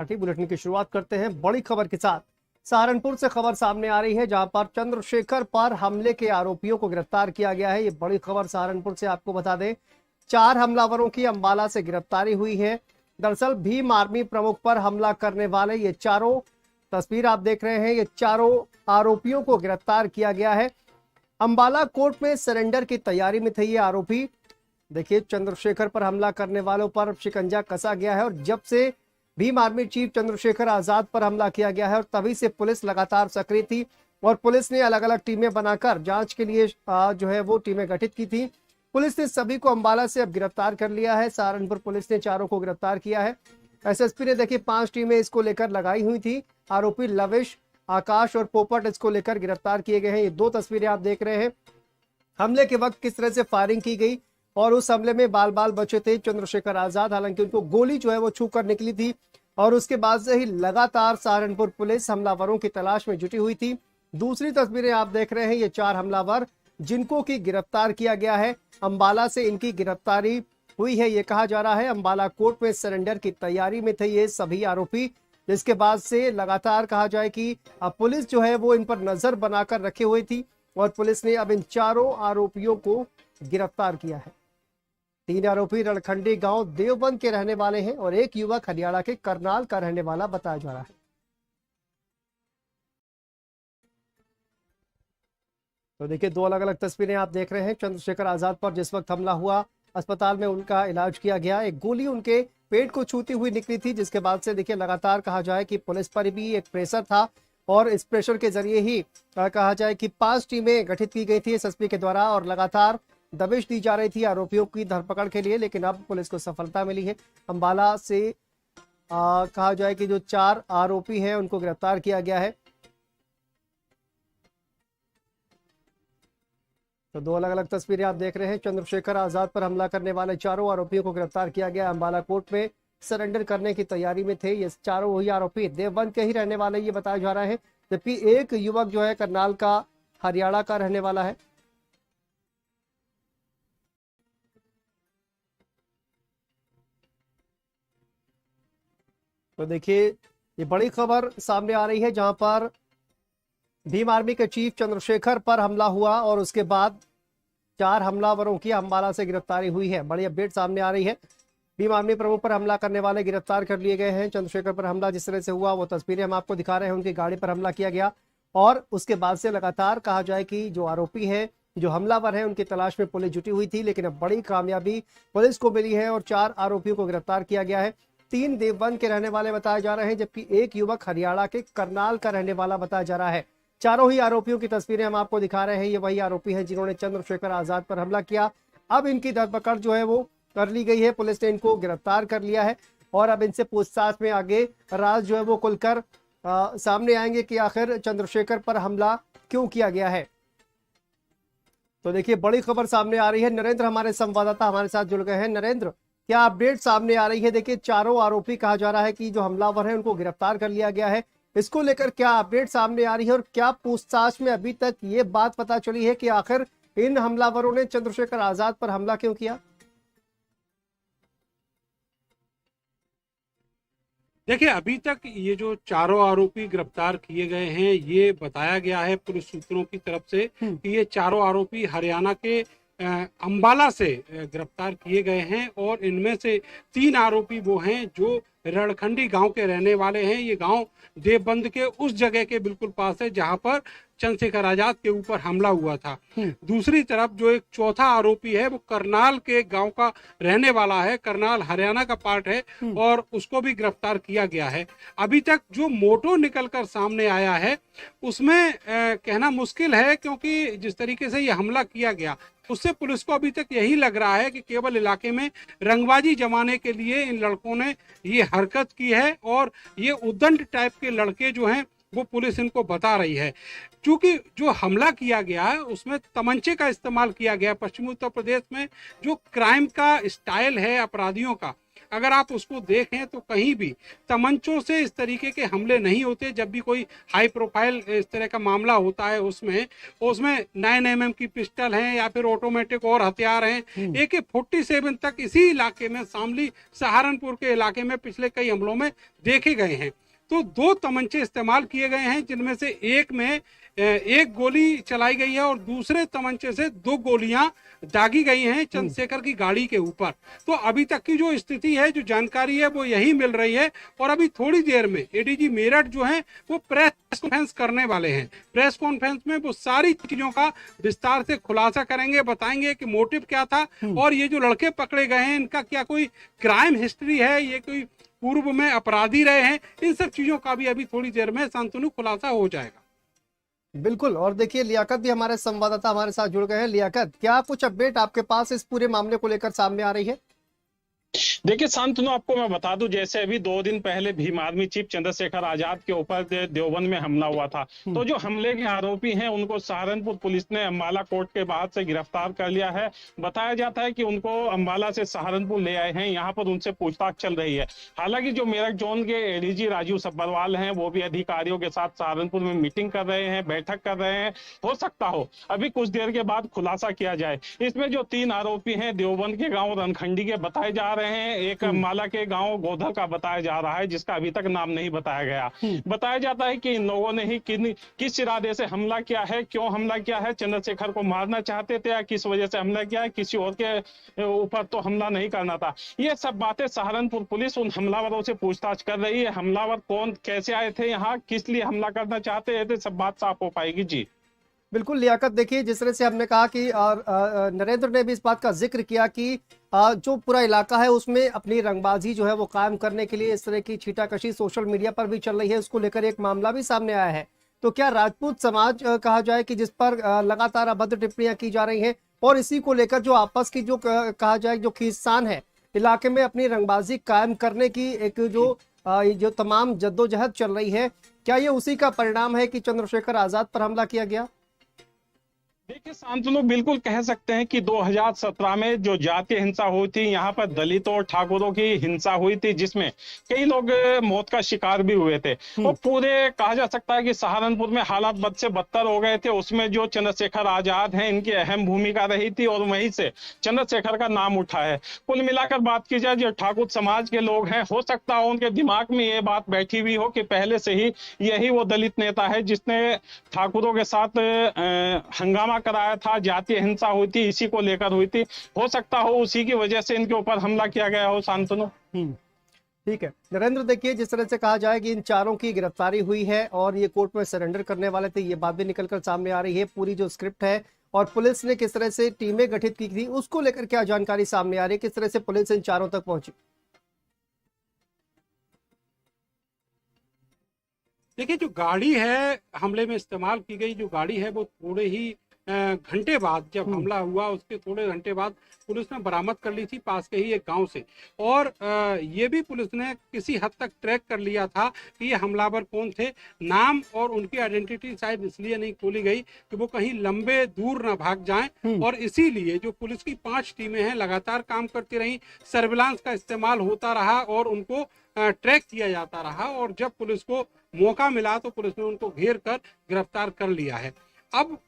Bulletin की शुरुआत करते हैं बड़ी खबर के साथ। सहारनपुर से खबर सामने आ रही है जहां पर चंद्रशेखर पर हमले के आरोपियों को गिरफ्तार किया गया है। ये बड़ी खबर सहारनपुर से आपको बता दें, 4 हमलावरों की अंबाला से गिरफ्तारी हुई है। दरअसल भीम आर्मी प्रमुख पर हमला करने वाले ये चारों, तस्वीर आप देख रहे हैं, ये चारों आरोपियों को गिरफ्तार किया गया है। अंबाला कोर्ट में सरेंडर की तैयारी में थे ये आरोपी। देखिए, चंद्रशेखर पर हमला करने वालों पर शिकंजा कसा गया है और जब से भीम आर्मी चीफ चंद्रशेखर आजाद पर हमला किया गया है और तभी से पुलिस लगातार सक्रिय थी और पुलिस ने अलग अलग टीमें बनाकर जांच के लिए जो है वो टीमें गठित की थी। पुलिस ने सभी को अंबाला से अब गिरफ्तार कर लिया है। सहारनपुर पुलिस ने चारों को गिरफ्तार किया है। एसएसपी ने देखिए 5 टीमें इसको लेकर लगाई हुई थी। आरोपी लविश, आकाश और पोपट इसको लेकर गिरफ्तार किए गए हैं। ये 2 तस्वीरें आप देख रहे हैं। हमले के वक्त किस तरह से फायरिंग की गई और उस हमले में बाल बाल बचे थे चंद्रशेखर आजाद। हालांकि उनको गोली जो है वो छू कर निकली थी और उसके बाद से ही लगातार सहारनपुर पुलिस हमलावरों की तलाश में जुटी हुई थी। दूसरी तस्वीरें आप देख रहे हैं, ये 4 हमलावर जिनको की गिरफ्तार किया गया है। अंबाला से इनकी गिरफ्तारी हुई है। ये कहा जा रहा है अंबाला कोर्ट में सरेंडर की तैयारी में थे ये सभी आरोपी, जिसके बाद से लगातार कहा जाए कि पुलिस जो है वो इन पर नजर बनाकर रखी हुई थी और पुलिस ने अब इन चारों आरोपियों को गिरफ्तार किया है। 3 आरोपी रणखंडी गांव देवबंद के रहने वाले हैं और एक युवक हरियाणा के करनाल का रहने वाला बताया जा रहा है। तो देखिए, 2 अलग अलग तस्वीरें आप देख रहे हैं। चंद्रशेखर आजाद पर जिस वक्त हमला हुआ, अस्पताल में उनका इलाज किया गया। एक गोली उनके पेट को छूती हुई निकली थी, जिसके बाद से देखिए लगातार कहा जाए कि पुलिस पर भी एक प्रेशर था और इस प्रेशर के जरिए ही कहा जाए कि 5 टीमें गठित की गई थी एसएसपी के द्वारा और लगातार दबिश दी जा रही थी आरोपियों की धरपकड़ के लिए। लेकिन अब पुलिस को सफलता मिली है। अंबाला से कहा जाए कि जो 4 आरोपी हैं उनको गिरफ्तार किया गया है। तो 2 अलग अलग तस्वीरें आप देख रहे हैं। चंद्रशेखर आजाद पर हमला करने वाले चारों आरोपियों को गिरफ्तार किया गया। अंबाला कोर्ट में सरेंडर करने की तैयारी में थे। ये चारों वही आरोपी देवबंद के ही रहने वाले ये बताया जा रहा है, जबकि एक युवक जो है करनाल का, हरियाणा का रहने वाला है। तो देखिए, ये बड़ी खबर सामने आ रही है जहां पर भीम आर्मी के चीफ चंद्रशेखर पर हमला हुआ और उसके बाद 4 हमलावरों की अंबाला से गिरफ्तारी हुई है। बड़ी अपडेट सामने आ रही है। भीम आर्मी प्रमुख पर हमला करने वाले गिरफ्तार कर लिए गए हैं। चंद्रशेखर पर हमला जिस तरह से हुआ वो तस्वीरें हम आपको दिखा रहे हैं। उनकी गाड़ी पर हमला किया गया और उसके बाद से लगातार कहा जाए कि जो आरोपी है, जो हमलावर है, उनकी तलाश में पुलिस जुटी हुई थी। लेकिन अब बड़ी कामयाबी पुलिस को मिली है और 4 आरोपियों को गिरफ्तार किया गया है। 3 देवबंद के रहने वाले बताए जा रहे हैं, जबकि एक युवक हरियाणा के करनाल का रहने वाला बताया जा रहा है। चारों ही आरोपियों की तस्वीरें हम आपको दिखा रहे हैं। ये वही आरोपी हैं जिन्होंने चंद्रशेखर आजाद पर हमला किया। अब इनकी धरपकड़ जो है वो कर ली गई है। पुलिस ने इनको गिरफ्तार कर लिया है और अब इनसे पूछताछ में आगे राज जो है वो खुलकर सामने आएंगे कि आखिर चंद्रशेखर पर हमला क्यों किया गया है। तो देखिए, बड़ी खबर सामने आ रही है। नरेंद्र हमारे संवाददाता हमारे साथ जुड़ गए हैं। नरेंद्र, क्या अपडेट सामने आ रही है? देखिए, चारों आरोपी कहा जा रहा है कि जो हमलावर है उनको गिरफ्तार कर लिया गया है। इसको लेकर क्या अपडेट सामने आ रही है और क्या पूछताछ में अभी तक ये बात पता चली है कि आखिर इन हमलावरों ने चंद्रशेखर आजाद पर हमला क्यों किया? देखिए, अभी तक ये जो चारों आरोपी गिरफ्तार किए गए हैं, ये बताया गया है पुलिस सूत्रों की तरफ से कि ये चारों आरोपी हरियाणा के अंबाला से गिरफ्तार किए गए हैं और इनमें से 3 आरोपी वो हैं जो रणखंडी गांव के रहने वाले हैं। ये गांव देवबंद के उस जगह के बिल्कुल पास है जहां पर चंद्रशेखर आजाद के ऊपर हमला हुआ था। दूसरी तरफ जो एक चौथा आरोपी है वो करनाल के गांव का रहने वाला है। करनाल हरियाणा का पार्ट है और उसको भी गिरफ्तार किया गया है। अभी तक जो मोटो निकलकर सामने आया है उसमें कहना मुश्किल है, क्योंकि जिस तरीके से ये हमला किया गया उससे पुलिस को अभी तक यही लग रहा है कि केवल इलाके में रंगबाजी जमाने के लिए इन लड़कों ने ये हरकत की है और ये उद्दंड टाइप के लड़के जो हैं वो पुलिस इनको बता रही है। क्योंकि जो हमला किया गया है उसमें तमंचे का इस्तेमाल किया गया। पश्चिमी उत्तर प्रदेश में जो क्राइम का स्टाइल है अपराधियों का, अगर आप उसको देखें तो कहीं भी तमंचों से इस तरीके के हमले नहीं होते। जब भी कोई हाई प्रोफाइल इस तरह का मामला होता है उसमें 9mm की पिस्टल है या फिर ऑटोमेटिक और हथियार हैं। AK-47 तक इसी इलाके में, शामली सहारनपुर के इलाके में पिछले कई हमलों में देखे गए हैं। तो 2 तमंचे इस्तेमाल किए गए हैं, जिनमें से एक में 1 गोली चलाई गई है और दूसरे तमंचे से 2 गोलियां दागी गई हैं चंद्रशेखर की गाड़ी के ऊपर। तो अभी तक की जो स्थिति है, जो जानकारी है, वो यही मिल रही है। और अभी थोड़ी देर में ADG मेरठ जो है वो प्रेस कॉन्फ्रेंस करने वाले हैं। प्रेस कॉन्फ्रेंस में वो सारी चीजों का विस्तार से खुलासा करेंगे, बताएंगे कि मोटिव क्या था और ये जो लड़के पकड़े गए हैं इनका क्या कोई क्राइम हिस्ट्री है, ये कोई पूर्व में अपराधी रहे हैं। इन सब चीजों का भी अभी थोड़ी देर में शांतनु खुलासा हो जाएगा। बिल्कुल। और देखिए, लियाकत भी हमारे संवाददाता हमारे साथ जुड़ गए हैं। लियाकत, क्या कुछ अपडेट आपके पास इस पूरे मामले को लेकर सामने आ रही है? देखिए शांतनु, आपको मैं बता दूं, जैसे अभी 2 दिन पहले भीम आर्मी चीफ चंद्रशेखर आजाद के ऊपर देवबंद में हमला हुआ था। तो जो हमले के आरोपी हैं उनको सहारनपुर पुलिस ने अंबाला कोर्ट के बाहर से गिरफ्तार कर लिया है। बताया जाता है कि उनको अंबाला से सहारनपुर ले आए हैं, यहाँ पर उनसे पूछताछ चल रही है। हालांकि जो मेरठ जोन के ADG राजीव सब्बरवाल हैं वो भी अधिकारियों के साथ सहारनपुर में मीटिंग कर रहे हैं, बैठक कर रहे हैं। हो सकता हो अभी कुछ देर के बाद खुलासा किया जाए। इसमें जो 3 आरोपी हैं देवबंद के गाँव रनखंडी के बताए जा रहे हैं, एक अंबाला के गांव गोधर का बताया जा रहा है, जिसका अभी तक नाम नहीं बताया गया। बताया जाता है कि इन लोगों ने ही किस इरादे से हमला किया है, क्यों हमला किया है, चंद्रशेखर को मारना चाहते थे या किस वजह से हमला किया है, किसी और के ऊपर तो हमला नहीं करना था। ये सब बातें सहारनपुर पुलिस उन हमलावरों से पूछताछ कर रही है। हमलावर कौन, कैसे आए थे यहाँ, किस लिए हमला करना चाहते थे, सब बात साफ हो पाएगी। जी बिल्कुल लियाकत, देखिए जिस तरह से हमने कहा कि नरेंद्र ने भी इस बात का जिक्र किया कि जो पूरा इलाका है उसमें अपनी रंगबाजी जो है वो कायम करने के लिए इस तरह की छीटाकशी सोशल मीडिया पर भी चल रही है, उसको लेकर एक मामला भी सामने आया है। तो क्या राजपूत समाज कहा जाए कि जिस पर लगातार अभद्र टिप्पणियां की जा रही हैं और इसी को लेकर जो आपस की जो कहा जाए जो खींचतान है इलाके में अपनी रंगबाजी कायम करने की एक जो तमाम जद्दोजहद चल रही है, क्या ये उसी का परिणाम है कि चंद्रशेखर आजाद पर हमला किया गया? देखिए शांतनु, बिल्कुल कह सकते हैं कि 2017 में जो जातीय हिंसा हुई थी, यहाँ पर दलितों और ठाकुरों की हिंसा हुई थी, जिसमें कई लोग मौत का शिकार भी हुए थे। और पूरे कहा जा सकता है कि सहारनपुर में हालात बद से बदतर हो गए थे। उसमें जो चंद्रशेखर आजाद हैं इनकी अहम भूमिका रही थी और वहीं से चंद्रशेखर का नाम उठा है। कुल मिलाकर बात की जाए, जो ठाकुर समाज के लोग हैं, हो सकता हो उनके दिमाग में ये बात बैठी हुई हो कि पहले से ही यही वो दलित नेता है जिसने ठाकुरों के साथ हंगामा कराया था, जातीय हिंसा हुई थी, इसी को लेकर हुई थी। हो सकता हो उसी की वजह से इनके ऊपर हमला किया गया हो। शांतनु ठीक है नरेंद्र, देखिए जिस तरह से कहा जाए कि इन चारों की गिरफ्तारी हुई है और ये कोर्ट में सरेंडर करने वाले थे, ये बात भी निकलकर सामने आ रही है। पूरी जो स्क्रिप्ट है और पुलिस ने किस तरह से टीमें गठित की थी उसको लेकर क्या जानकारी सामने आ रही है, किस तरह से पुलिस इन चारों तक पहुंची? देखिए, जो गाड़ी है हमले में इस्तेमाल की गई, जो गाड़ी है वो थोड़े ही घंटे बाद, जब हमला हुआ उसके थोड़े घंटे बाद पुलिस ने बरामद कर ली थी पास के ही एक गांव से। और ये भी पुलिस ने किसी हद तक ट्रैक कर लिया था कि ये हमलावर कौन थे। नाम और उनकी आइडेंटिटी शायद इसलिए नहीं खोली गई कि वो कहीं लंबे दूर ना भाग जाएं, और इसीलिए जो पुलिस की 5 टीमें हैं लगातार काम करती रही, सर्विलांस का इस्तेमाल होता रहा और उनको ट्रैक किया जाता रहा। और जब पुलिस को मौका मिला तो पुलिस ने उनको घेर कर गिरफ्तार कर लिया है। अब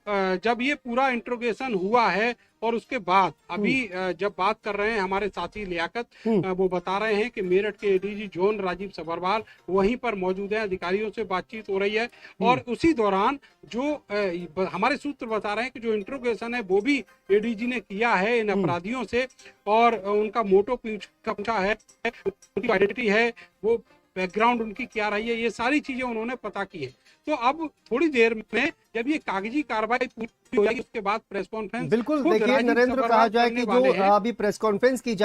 जब ये पूरा इंट्रोगेशन हुआ है और उसके बाद अभी जब बात कर रहे हैं हमारे साथी लियाकत, वो बता रहे हैं कि मेरठ के ADG जोन राजीव सब्बरवाल वहीं पर मौजूद हैं, अधिकारियों से बातचीत हो रही है। और उसी दौरान जो हमारे सूत्र बता रहे हैं कि जो इंट्रोगेशन है वो भी ADG ने किया है इन अपराधियों से, और उनका मोटो पूछा है, उनकी आइडेंटिटी है, वो बैकग्राउंड उनकी क्या रही है, ये सारी चीजें उन्होंने पता की है। तो अब थोड़ी देर में जब ये कागजी कार्रवाई पूरी हो जाएगी उसके बाद प्रेस कॉन्फ्रेंस बिल्कुल देखिए नरेंद्र, कहा जाए कि जो अभी प्रेस कॉन्फ्रेंस की जाए